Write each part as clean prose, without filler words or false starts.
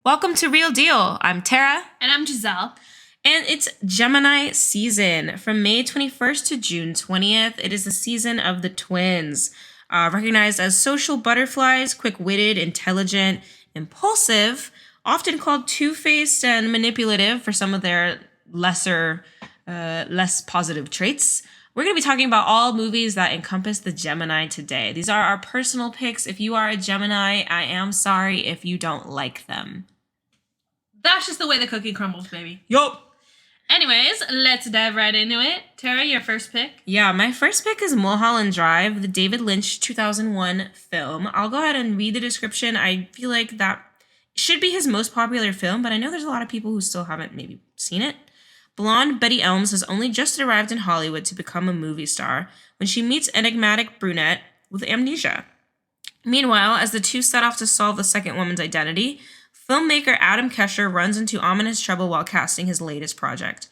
Welcome to Real Deal. I'm Terra. And I'm Jazelle. And it's Gemini season from May 21st to June 20th. It is the season of the twins, recognized as social butterflies, quick-witted, intelligent, impulsive, often called two-faced and manipulative for some of their less positive traits. We're going to be talking about all movies that encompass the Gemini today. These are our personal picks. If you are a Gemini, I am sorry if you don't like them. That's just the way the cookie crumbles, baby. Yup. Anyways, let's dive right into it. Tara, your first pick? Yeah, my first pick is Mulholland Drive, the David Lynch 2001 film. I'll go ahead and read the description. I feel like that should be his most popular film, but I know there's a lot of people who still haven't maybe seen it. Blonde Betty Elms has only just arrived in Hollywood to become a movie star when she meets enigmatic brunette with amnesia. Meanwhile, as the two set off to solve the second woman's identity, filmmaker Adam Kesher runs into ominous trouble while casting his latest project.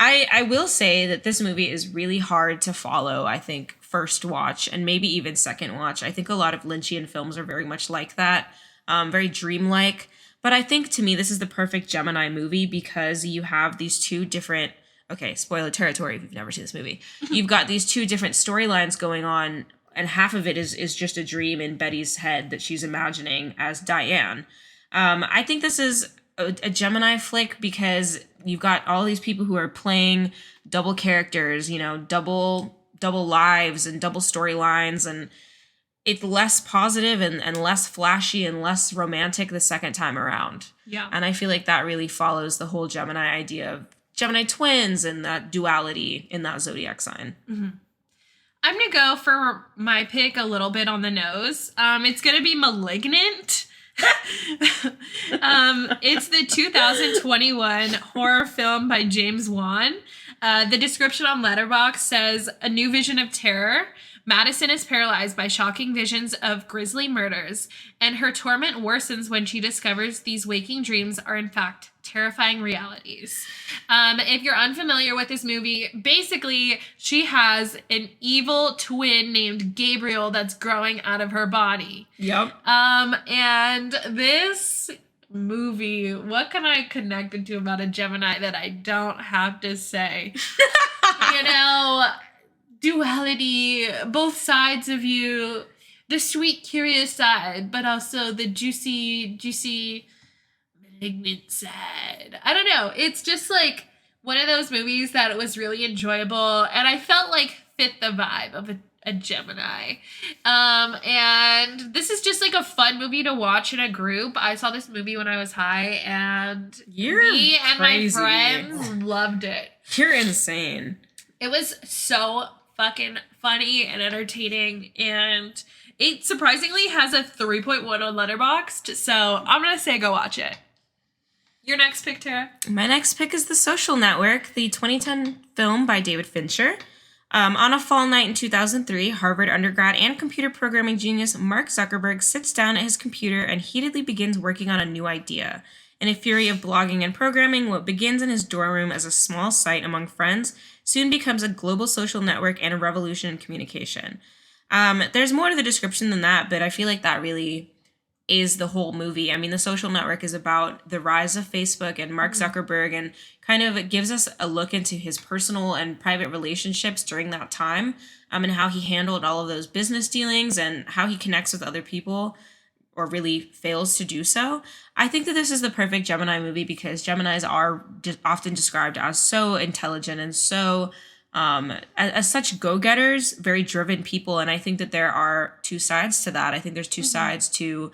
I will say that this movie is really hard to follow, I think, first watch and maybe even second watch. I think a lot of Lynchian films are very much like that, very dreamlike. But I think, to me, this is the perfect Gemini movie because you have these two different... Okay, spoiler territory if you've never seen this movie. You've got these two different storylines going on, and half of it is just a dream in Betty's head that she's imagining as Diane. I think this is a Gemini flick because you've got all these people who are playing double characters, double lives and double storylines, and it's less positive and less flashy and less romantic the second time around. Yeah. And I feel like that really follows the whole Gemini idea of Gemini twins and that duality in that zodiac sign. Mm-hmm. I'm going to go for my pick a little bit on the nose. It's going to be Malignant. It's the 2021 horror film by James Wan. The description on Letterboxd says, "A new vision of terror. Madison is paralyzed by shocking visions of grisly murders, and her torment worsens when she discovers these waking dreams are in fact terrifying realities." If you're unfamiliar with this movie, basically she has an evil twin named Gabriel that's growing out of her body. Yep. And this movie, what can I connect it to about a Gemini that I don't have to say? Duality, both sides of you, the sweet, curious side, but also the juicy, malignant side. I don't know. It's just like one of those movies that was really enjoyable, and I felt like fit the vibe of a Gemini. And this is just like a fun movie to watch in a group. I saw this movie when I was high, and me and my friends loved it. You're insane. It was so fucking funny and entertaining, and it surprisingly has a 3.1 on Letterboxd, so I'm gonna say go watch it. Your next pick, Tara? My next pick is The Social Network, the 2010 film by David Fincher. On a fall night in 2003, Harvard undergrad and computer programming genius Mark Zuckerberg sits down at his computer and heatedly begins working on a new idea. In a fury of blogging and programming, what begins in his dorm room as a small site among friends soon becomes a global social network and a revolution in communication. There's more to the description than that, but I feel like that really is the whole movie. I mean, The Social Network is about the rise of Facebook and Mark Zuckerberg, and kind of it gives us a look into his personal and private relationships during that time, and how he handled all of those business dealings and how he connects with other people, or really fails to do so. I think that this is the perfect Gemini movie because Geminis are often described as so intelligent and so, as such go-getters, very driven people. And I think that there are two sides to that. I think there's two sides to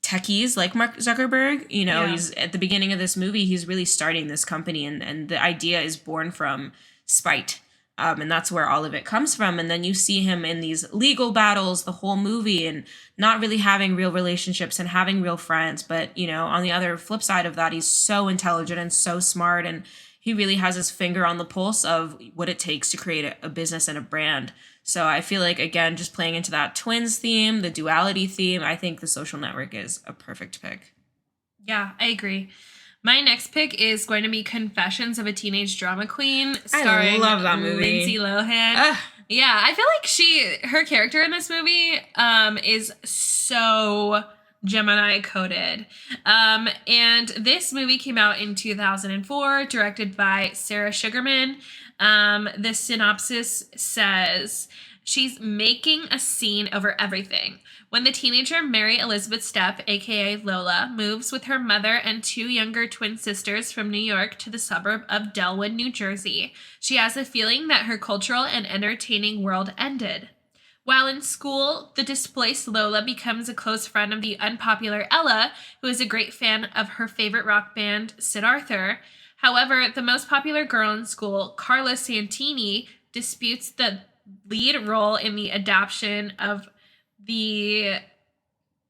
techies like Mark Zuckerberg. He's at the beginning of this movie, he's really starting this company, and the idea is born from spite. And that's where all of it comes from. And then you see him in these legal battles the whole movie and not really having real relationships and having real friends. But, on the other flip side of that, he's so intelligent and so smart. And he really has his finger on the pulse of what it takes to create a business and a brand. So I feel like, again, just playing into that twins theme, the duality theme, I think The Social Network is a perfect pick. Yeah, I agree. My next pick is going to be Confessions of a Teenage Drama Queen, starring I love that movie. Lindsay Lohan. Yeah, I feel like her character in this movie is so Gemini coded. And this movie came out in 2004, directed by Sarah Sugarman. The synopsis says, she's making a scene over everything. When the teenager Mary Elizabeth Stepp, aka Lola, moves with her mother and 2 younger twin sisters from New York to the suburb of Delwood, New Jersey, she has a feeling that her cultural and entertaining world ended. While in school, the displaced Lola becomes a close friend of the unpopular Ella, who is a great fan of her favorite rock band, Sid Arthur. However, the most popular girl in school, Carla Santini, disputes the lead role in the adaptation of the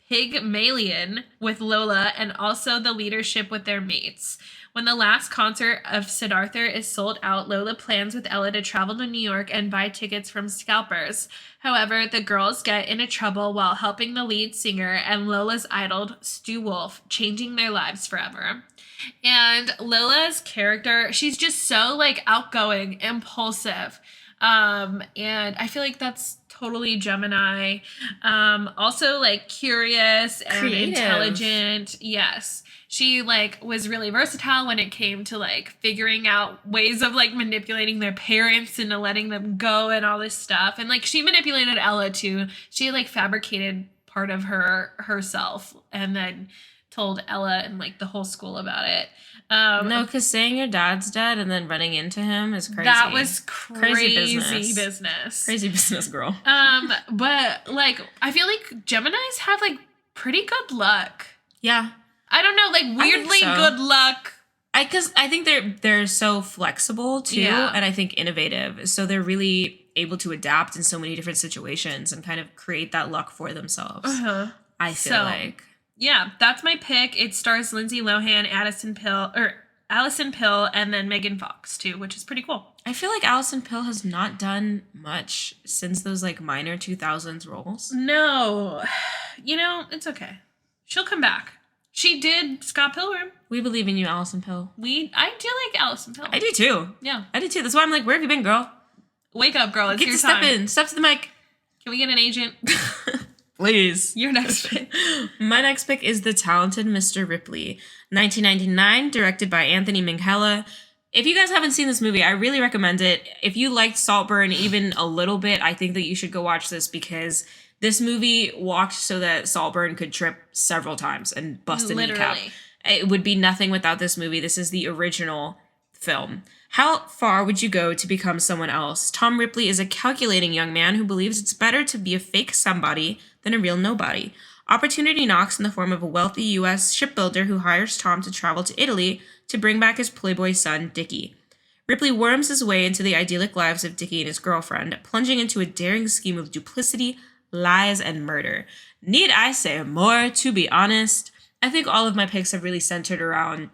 Pygmalion with Lola and also the leadership with their mates. When the last concert of Sid Arthur is sold out, Lola plans with Ella to travel to New York and buy tickets from scalpers. However, the girls get into trouble while helping the lead singer and Lola's idol, Stu Wolf, changing their lives forever. And Lola's character, she's just so like outgoing, impulsive. And I feel like that's totally Gemini. Also like curious and Creative. intelligent. Yes. She like was really versatile when it came to like figuring out ways of like manipulating their parents into letting them go and all this stuff. And like she manipulated Ella too. She like fabricated part of herself and then told Ella and like the whole school about it. No, because saying your dad's dead and then running into him is crazy. That was crazy business. Crazy business, girl. But like I feel like Geminis have like pretty good luck. Yeah. I don't know, like weirdly so. good luck. I think they're so flexible too, Yeah. and I think innovative. So they're really able to adapt in so many different situations and kind of create that luck for themselves. I feel like. Yeah, that's my pick. It stars Lindsay Lohan, Allison Pill, and then Megan Fox too, which is pretty cool. I feel like Allison Pill has not done much since those like minor 2000s roles. No, you know, it's okay. She'll come back. She did Scott Pilgrim. We believe in you, Allison Pill. I do like Allison Pill. I do too. Yeah. I do too. That's why I'm like, where have you been, girl? Wake up, girl. It's Get your to time. step in. Step to the mic. Can we get an agent? Please. Your next pick. My next pick is The Talented Mr. Ripley, 1999, directed by Anthony Minghella. If you guys haven't seen this movie, I really recommend it. If you liked Saltburn even a little bit, I think that you should go watch this because this movie walked so that Saltburn could trip several times and bust a kneecap. It would be nothing without this movie. This is the original film. How far would you go to become someone else? Tom Ripley is a calculating young man who believes it's better to be a fake somebody than a real nobody. Opportunity knocks in the form of a wealthy U.S. shipbuilder who hires Tom to travel to Italy to bring back his playboy son, Dickie. Ripley worms his way into the idyllic lives of Dickie and his girlfriend, plunging into a daring scheme of duplicity, lies, and murder. Need I say more? To be honest, I think all of my picks have really centered around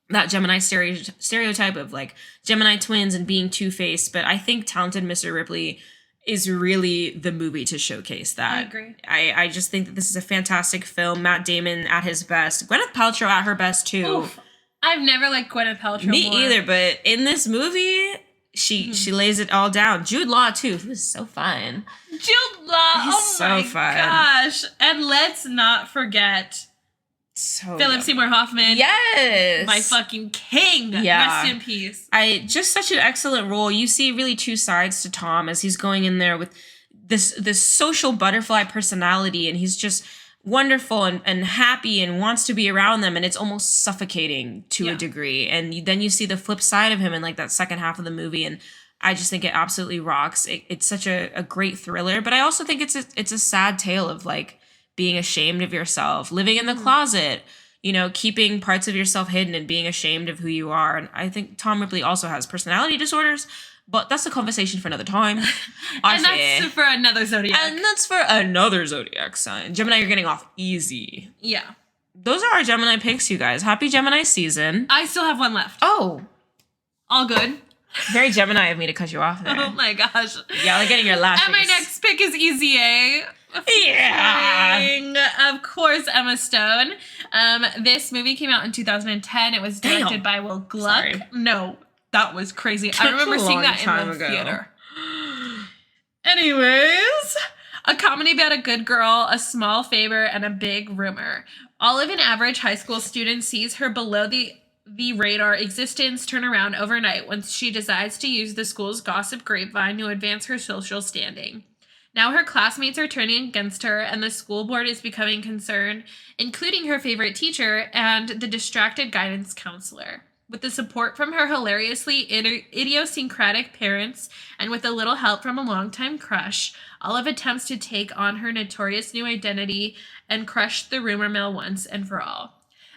that Gemini stereotype of like Gemini twins and being two-faced, but I think Talented Mr. Ripley is really the movie to showcase that. I agree. I just think that this is a fantastic film. Matt Damon at his best. Gwyneth Paltrow at her best too. Oof. I've never liked Gwyneth Paltrow Me more. either, but in this movie, she lays it all down. Jude Law too. He was so fun. Jude Law. He's Oh so my fun. gosh. And let's not forget So Philip good. Seymour Hoffman. Yes. My fucking king. Yeah. Rest in peace. Just such an excellent role. You see really two sides to Tom as he's going in there with this social butterfly personality, and he's just wonderful and happy and wants to be around them, and it's almost suffocating to a degree. And then you see the flip side of him in like that second half of the movie, and I just think it absolutely rocks. It's such a great thriller, but I also think it's a sad tale of like being ashamed of yourself, living in the closet, you know, keeping parts of yourself hidden and being ashamed of who you are. And I think Tom Ripley also has personality disorders, but that's a conversation for another time. And that's for another zodiac. And that's for another zodiac sign. Gemini, you're getting off easy. Yeah. Those are our Gemini picks, you guys. Happy Gemini season. I still have one left. Oh, All good. very Gemini of me to cut you off there. Oh my gosh. Yeah, like getting your last. And my next pick is Easy A. Yeah. Of course, Emma Stone. This movie came out in 2010. It was directed by Will Gluck. Sorry. No, that was crazy. I remember a seeing long that in time the ago. theater. Anyways, A comedy about a good girl, a small favor, and a big rumor. All of an average high school student sees her below the radar existence turn around overnight when she decides to use the school's gossip grapevine to advance her social standing. Now her classmates are turning against her, and the school board is becoming concerned, including her favorite teacher and the distracted guidance counselor. With the support from her hilariously idiosyncratic parents, and with a little help from a longtime crush, Olive attempts to take on her notorious new identity and crush the rumor mill once and for all.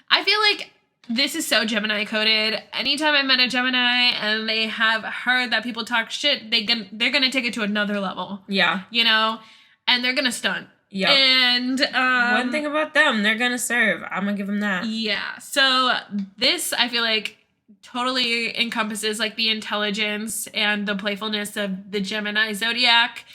I feel like this is so Gemini coded. Anytime I met a Gemini and they have heard that people talk shit, they're gonna take it to another level. Yeah. You know? And they're gonna stunt. Yeah. And one thing about them, they're gonna serve. I'm gonna give them that. Yeah. So this, I feel like, totally encompasses like the intelligence and the playfulness of the Gemini zodiac.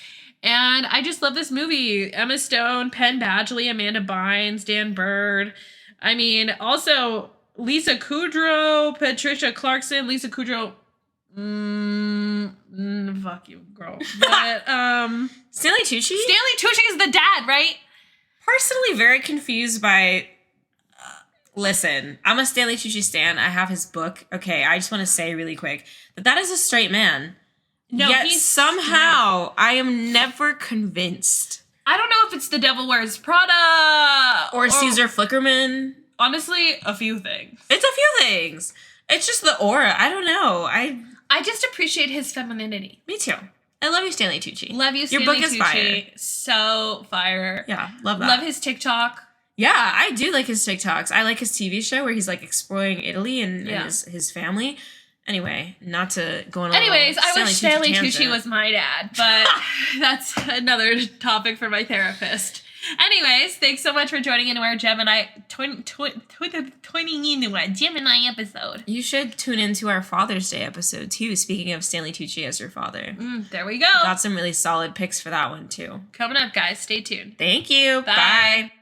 And I just love this movie. Emma Stone, Penn Badgley, Amanda Bynes, Dan Bird. I mean, also Lisa Kudrow, Patricia Clarkson. Lisa Kudrow, fuck you, girl. But Stanley Tucci? Stanley Tucci is the dad, right? Personally, very confused by. Listen, I'm a Stanley Tucci stan. I have his book. Okay, I just want to say really quick that is a straight man. No, yet he's somehow I am never convinced. I don't know if it's The Devil Wears Prada or Caesar Flickerman. Honestly, a few things. It's a few things. It's just the aura. I don't know. I just appreciate his femininity. Me too. I love you, Stanley Tucci. Love you, Stanley Your book is Tucci. fire. So fire. Yeah, love that. Love his TikTok. Yeah, I do like his TikToks. I like his TV show where he's like exploring Italy and his family. Anyway, not to go on. Anyways, I wish Stanley Tucci was my dad, but that's another topic for my therapist. Anyways, thanks so much for joining into our Gemini episode. You should tune into our Father's Day episode too. Speaking of Stanley Tucci as your father, there we go. Got some really solid picks for that one too. Coming up, guys. Stay tuned. Thank you. Bye. Bye.